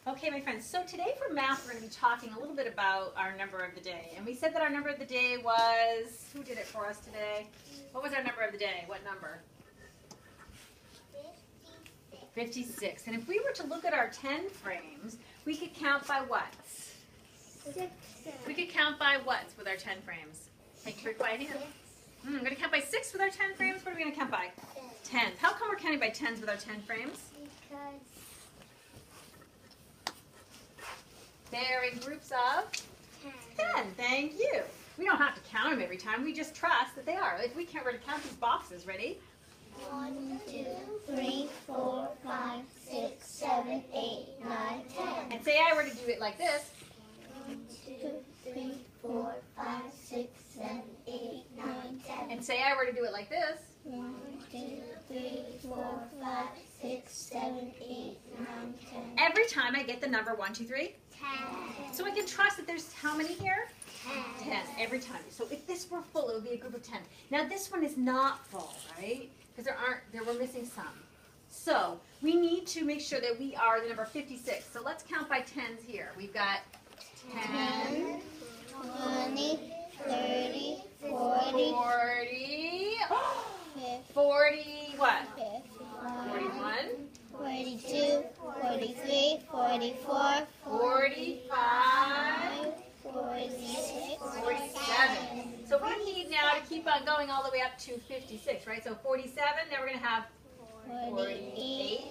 Okay, my friends, so today for math we're going to be talking a little bit about our number of the day. And we said that our number of the day was, who did it for us today? What was our number of the day? What number? 56. 56. And if we were to look at our 10 frames, we could count by what? 6. We could count by what with our 10 frames? Thank you for your quiet hand. I'm going to count by 6 with our 10 frames. What are we going to count by? 10s. How come we're counting by 10s with our 10 frames? Because They're in groups of 10. Thank you. We don't have to count them every time. We just trust that they are. Like we can't really count these boxes. Ready? 1, 2, 3, 4, 5, 6, 7, 8, 9, 10. And say I were to do it like this. 1, 2, 3, 4, 5, 6, 7, 8, 9, 10. And say I were to do it like this. 1, 2, 3, 4, 5, 6, 7, 8, 9, 10. Every time I get the number 1, 2, 3. 10. So I can trust that there's how many here? 10. 10 every time. So if this were full, it would be a group of 10. Now this one is not full, right? Because we're missing some. So we need to make sure that we are the number 56. So let's count by 10s here. We've got 10, 20, 30, 40, 40, what? 41, 41, 42, 43, 44, 45, 46, 47. So we need now to keep on going all the way up to 56, right? So 47, now we're going to have 48,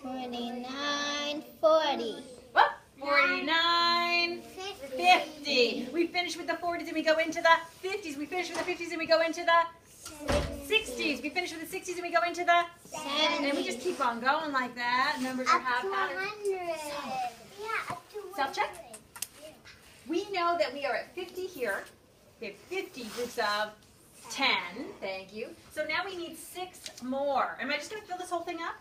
49, 40. What? 49, 50. We finish with the 40s and we go into the 50s. We finish with the 50s and we go into the 60s. We finish with the 60s and we go into the 70. and we just keep on going like that. Numbers are half pattern. 100. Yeah, up to 100. Self-check. We know that we are at 50 here. We have 50 groups of 10. Thank you. So now we need 6 more. Am I just going to fill this whole thing up?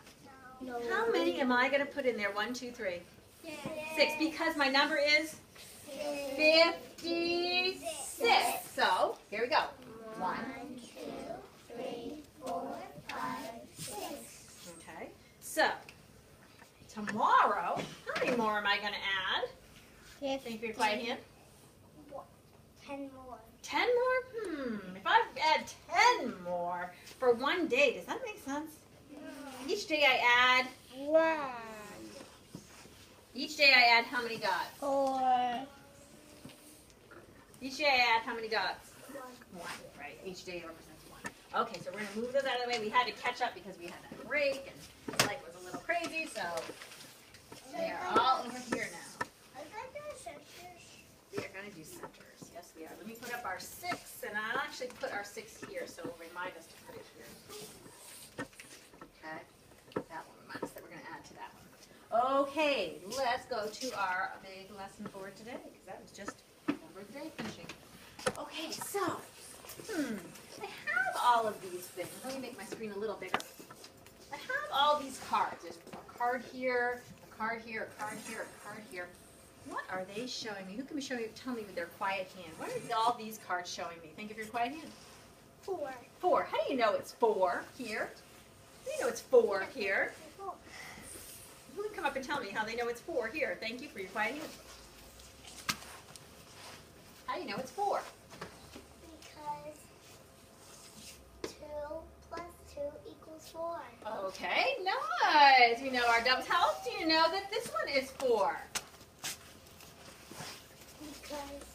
No. How many am I going to put in there? 1, 2, 3. 6, because my number is 56. So, here we go. 1. 2, 3, 4, 5, 6. Okay. So, tomorrow, how many more am I going to add? Thank you for your quiet hand. 10 more. 10 more? If I add 10 more for one day, does that make sense? Each day I add, 1, each day I add how many dots? 4, Each day I add how many dots? 1. 1, right? Each day represents 1. Okay, so we're going to move those out of the way. We had to catch up because we had that break and life was a little crazy, so they are all over here now. We are going to do centers. Yes, we are. Let me put up our 6, and I'll actually put our 6 here, so it'll remind us to put it here. Okay, that will remind us that we're going to add to that one. Okay, let's go to our big lesson for today, because that was just number of the day finishing. Okay, so, I have all of these things. Let me make my screen a little bigger. I have all these cards. There's a card here, a card here, a card here, a card here. What are they showing me? Who can tell me with their quiet hand? What are all these cards showing me? Think of your quiet hand. 4. 4. How do you know it's 4 here? How do you know it's 4 here? Who can come up and tell me how they know it's 4 here? Thank you for your quiet hand. How do you know it's 4? Because 2 plus 2 equals 4. Okay, nice. We know our doubles. How else do you know that this one is 4? Because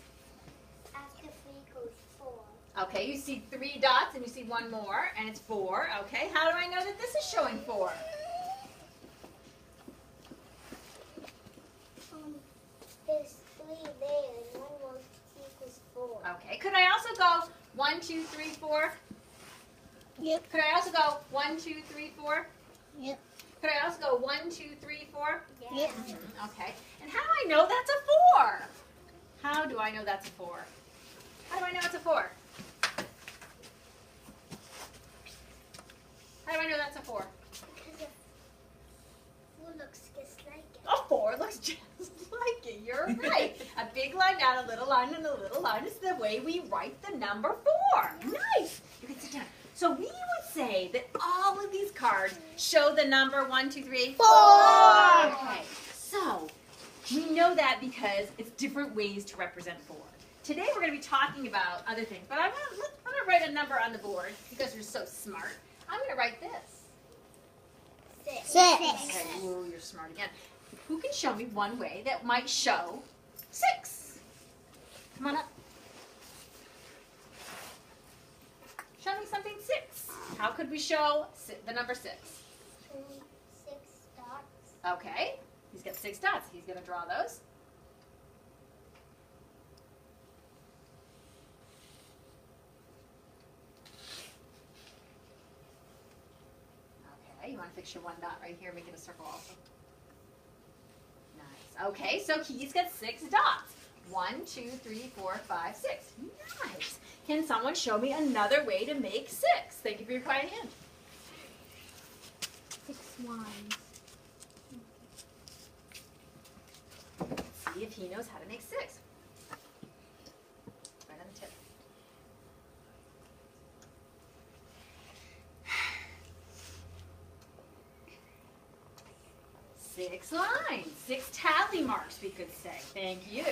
after 3 equals 4. Okay, you see 3 dots and you see 1 more, and it's 4. Okay, how do I know that this is showing 4? There's 3 there and 1 more equals 4. Okay, could I also go 1, 2, 3, 4? Yep. Could I also go 1, 2, 3, 4? Yep. Could I also go 1, 2, 3, 4? Yep. Okay, and how do I know that's a 4? How do I know that's a 4? How do I know it's a 4? How do I know that's a 4? Because a 4 looks just like it. A 4 looks just like it. You're right. A big line down, a little line, and a little line is the way we write the number 4. Nice. You can sit down. So we would say that all of these cards show the number 1, 2, 3, 4. Okay. So We know that because it's different ways to represent 4. Today we're going to be talking about other things, but I'm going to write a number on the board because you're so smart. I'm going to write this. 6. Okay, ooh, you're smart again. Who can show me one way that might show 6? Come on up. Show me something 6. How could we show the number 6? 6 dots. Okay, he's got 6 dots. He's going to draw those. Okay, you want to fix your 1 dot right here, make it a circle also. Nice. Okay, so he's got 6 dots. 1, 2, 3, 4, 5, 6. Nice. Can someone show me another way to make 6? Thank you for your quiet hand. 6 lines. Let's see if he knows how to make 6. Right on the tip. Six lines, 6 tally marks, we could say. Thank you.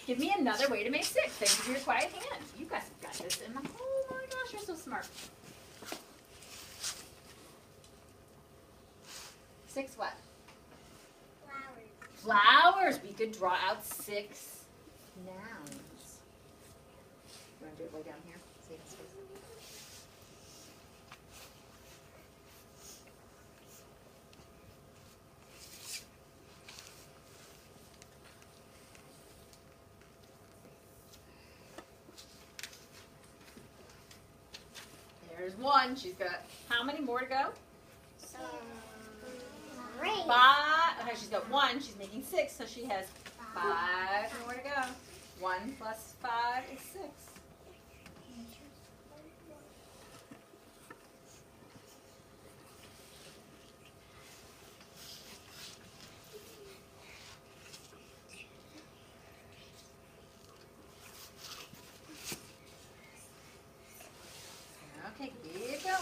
Give me another way to make 6. Thank you for your quiet hand. You guys have got this. And oh my gosh, you're so smart. 6 what? Flowers. Flowers. We could draw out 6 nouns. You want to do it way down here? See this face? There's 1. She's got how many more to go? 3. 5. Okay, she's got 1. She's making 6, so she has 5 more to go. 1 plus 5 is 6. Okay, here you go.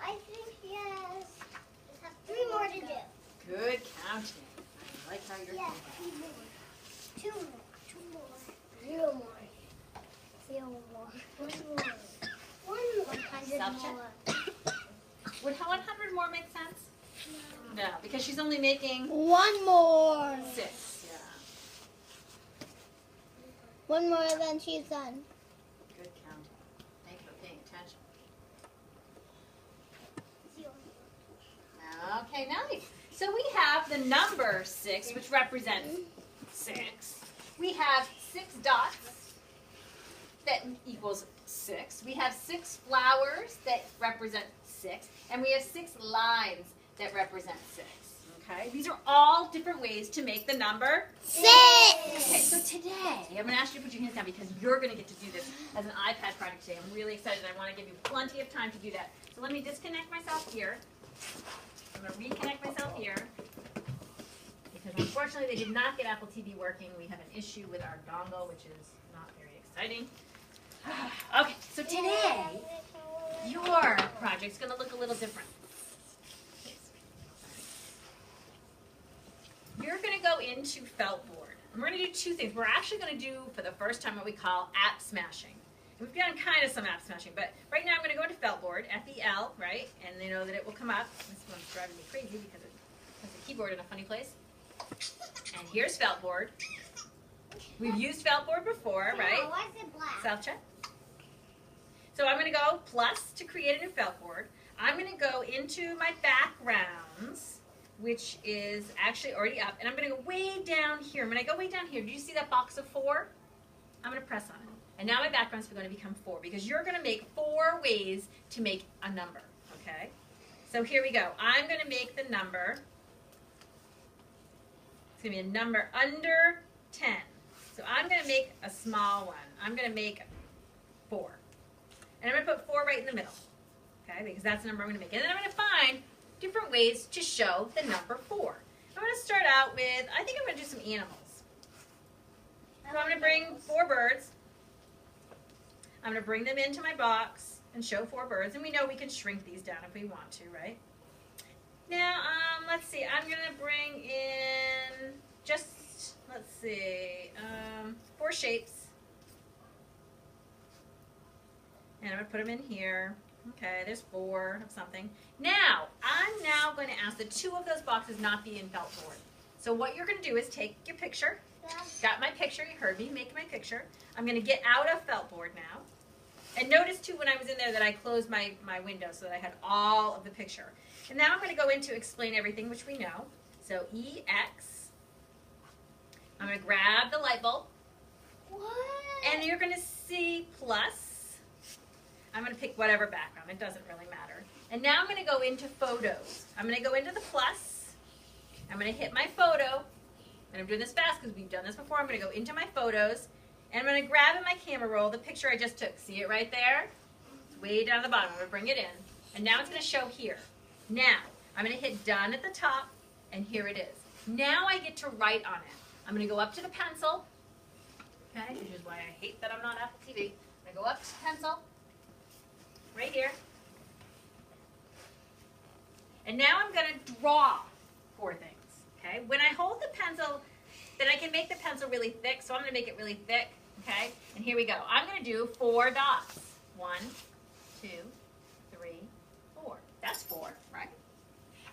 I think yes. Just have 3 more to do. Good counting. I like how you're Yeah, thinking. 2 more. 2 more. 0 more. 0 more. 1 more. 1 more. 100 Self-check. more. Would 100 more make sense? No, because she's only making 1 more. 6. Yeah. 1 more than she's done. Good counting. Thank you for paying attention. 0. Okay, nice. So we have the number 6, which represents 6. We have 6 dots that equals 6. We have 6 flowers that represent 6. And we have 6 lines that represent 6. Okay? These are all different ways to make the number 6. Okay, so today, I'm going to ask you to put your hands down because you're going to get to do this as an iPad project today. I'm really excited. I want to give you plenty of time to do that. So let me disconnect myself here. I'm going to reconnect myself here. Because unfortunately, they did not get Apple TV working. We have an issue with our dongle, which is not very exciting. Okay, so today, your project's going to look a little different. You're going to go into Feltboard. And we're going to do 2 things. We're actually going to do, for the first time, what we call app smashing. We've done kind of some app smashing, but right now I'm going to go into Feltboard, F-E-L, right? And they know that it will come up. This one's driving me crazy because it has the keyboard in a funny place. And here's Feltboard. We've used Feltboard before, right? Why is it black? Self-check. So I'm going to go plus to create a new Feltboard. I'm going to go into my backgrounds, which is actually already up. And I'm going to go way down here. When I go way down here, do you see that box of 4? I'm going to press on it. And now my background's going to become 4 because you're going to make 4 ways to make a number, okay? So here we go. I'm going to make the number, it's going to be a number under 10. So I'm going to make a small one. I'm going to make 4. And I'm going to put 4 right in the middle, okay? Because that's the number I'm going to make. And then I'm going to find different ways to show the number 4. I'm going to start out with, I think I'm going to do some animals. So I'm going to bring 4 birds. I'm going to bring them into my box and show 4 birds. And we know we can shrink these down if we want to, right? Now, let's see. I'm going to bring shapes. And I'm going to put them in here. Okay, there's 4 of something. Now, I'm now going to ask that 2 of those boxes not be in felt board. So what you're going to do is take your picture. Got my picture. You heard me make my picture. I'm going to get out of felt board now. And notice, too, when I was in there that I closed my window so that I had all of the picture. And now I'm going to go into explain everything, which we know. So EX. I'm going to grab the light bulb. What? And you're going to see plus. I'm going to pick whatever background. It doesn't really matter. And now I'm going to go into photos. I'm going to go into the plus. I'm going to hit my photo. And I'm doing this fast because we've done this before. I'm going to go into my photos. And I'm going to grab in my camera roll the picture I just took. See it right there? It's way down at the bottom. I'm going to bring it in. And now it's going to show here. Now, I'm going to hit done at the top. And here it is. Now I get to write on it. I'm going to go up to the pencil. Okay, which is why I hate that I'm not Apple TV. I'm going to go up to pencil. Right here. And now I'm going to draw 4 things. Okay? When I hold the pencil, then I can make the pencil really thick. So I'm going to make it really thick. Okay? And here we go. I'm going to do 4 dots. 1, 2, 3, 4. That's 4, right?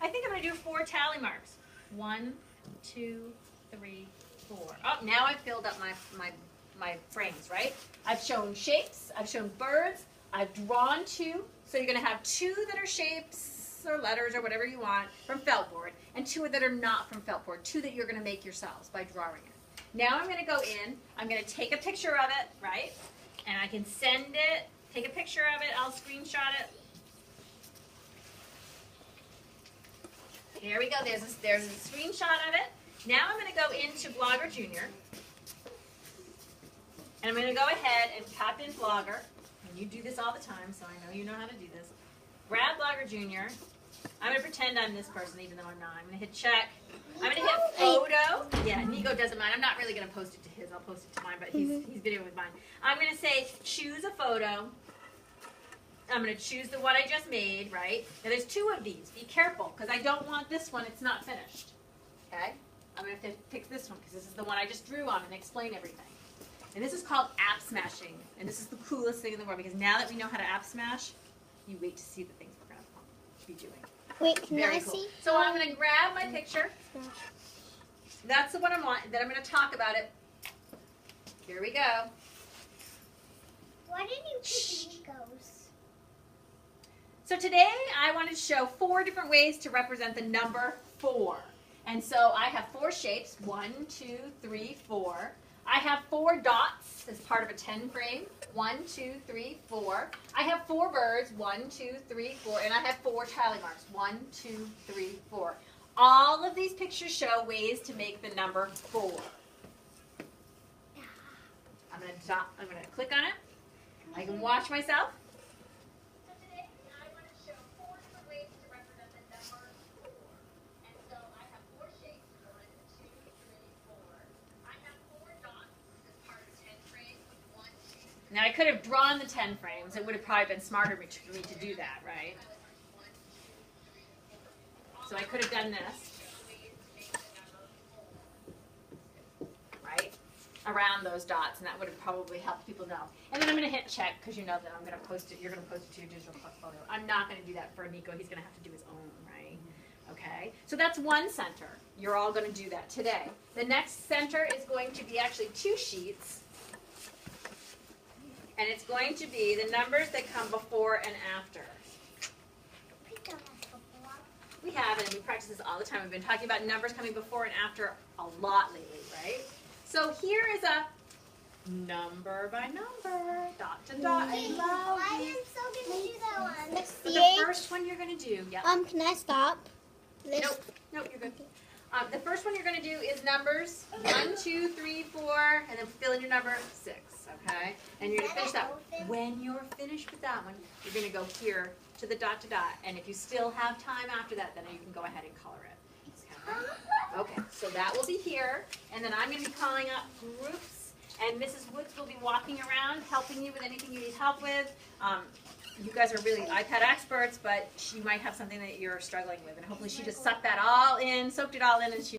I think I'm going to do 4 tally marks. 1, 2, 3, 4. Oh, now I've filled up my frames, right? I've shown shapes. I've shown birds. I've drawn 2, so you're going to have 2 that are shapes or letters or whatever you want from felt board, and 2 that are not from felt board, 2 that you're going to make yourselves by drawing it. Now I'm going to go in, I'm going to take a picture of it, right, and I can send it, take a picture of it, I'll screenshot it. There we go, there's a screenshot of it. Now I'm going to go into Blogger Junior, and I'm going to go ahead and type in Blogger. You do this all the time, so I know you know how to do this. Grab Blogger Junior. I'm going to pretend I'm this person, even though I'm not. I'm going to hit check. I'm going to hit photo. Yeah, Nico doesn't mind. I'm not really going to post it to his. I'll post it to mine, but he's videoing with mine. I'm going to say choose a photo. I'm going to choose the one I just made, right? Now there's 2 of these. Be careful, because I don't want this one. It's not finished. Okay? I'm going to have to pick this one, because this is the one I just drew on and explain everything. And this is called app smashing. And this is the coolest thing in the world, because now that we know how to app smash, you wait to see the things we're going to be doing. Wait, can Very I cool. see? So I'm going to grab my picture. That's the one I want. Then I'm going to talk about it. Here we go. Why didn't you pick Nico's? So today I wanted to show 4 different ways to represent the number 4. And so I have 4 shapes. 1, 2, 3, 4. I have 4 dots as part of a 10 frame. 1, 2, 3, 4. I have 4 birds. 1, 2, 3, 4. And I have 4 tally marks. 1, 2, 3, 4. All of these pictures show ways to make the number 4. I'm going to click on it. I can watch myself. So today I want to show 4 different ways to represent the number 4. And so I have 4 shapes. 1, 2, 3, 4. I have 4 dots as part of 10 frames. 1, 2. Now I could have drawn the 10 frames. It would have probably been smarter for me to do that, right? So I could have done this. Right? Around those dots, and that would have probably helped people know. And then I'm going to hit check, because you know that I'm going to post it. You're going to post it to your digital photo. I'm not going to do that for Nico. He's going to have to do his own, right? Okay? So that's one center. You're all going to do that today. The next center is going to be actually 2 sheets. And it's going to be the numbers that come before and after. We have, and we practice this all the time. We've been talking about numbers coming before and after a lot lately, right? So here is a number by number, dot to dot. I love I these. am so going to do that one. But the first one you're going to do, yeah. Can I stop? Nope, you're good. The first one you're going to do is numbers 1, 2, 3, 4, and then fill in your number 6, okay? And you're going to finish that one. When you're finished with that one, you're going to go here to the dot to dot, and if you still have time after that, then you can go ahead and color it. Okay, so that will be here, and then I'm going to be calling up groups, and Mrs. Woods will be walking around helping you with anything you need help with. You guys are really iPad experts, but she might have something that you're struggling with, and hopefully she just sucked that all in, soaked it all in, and she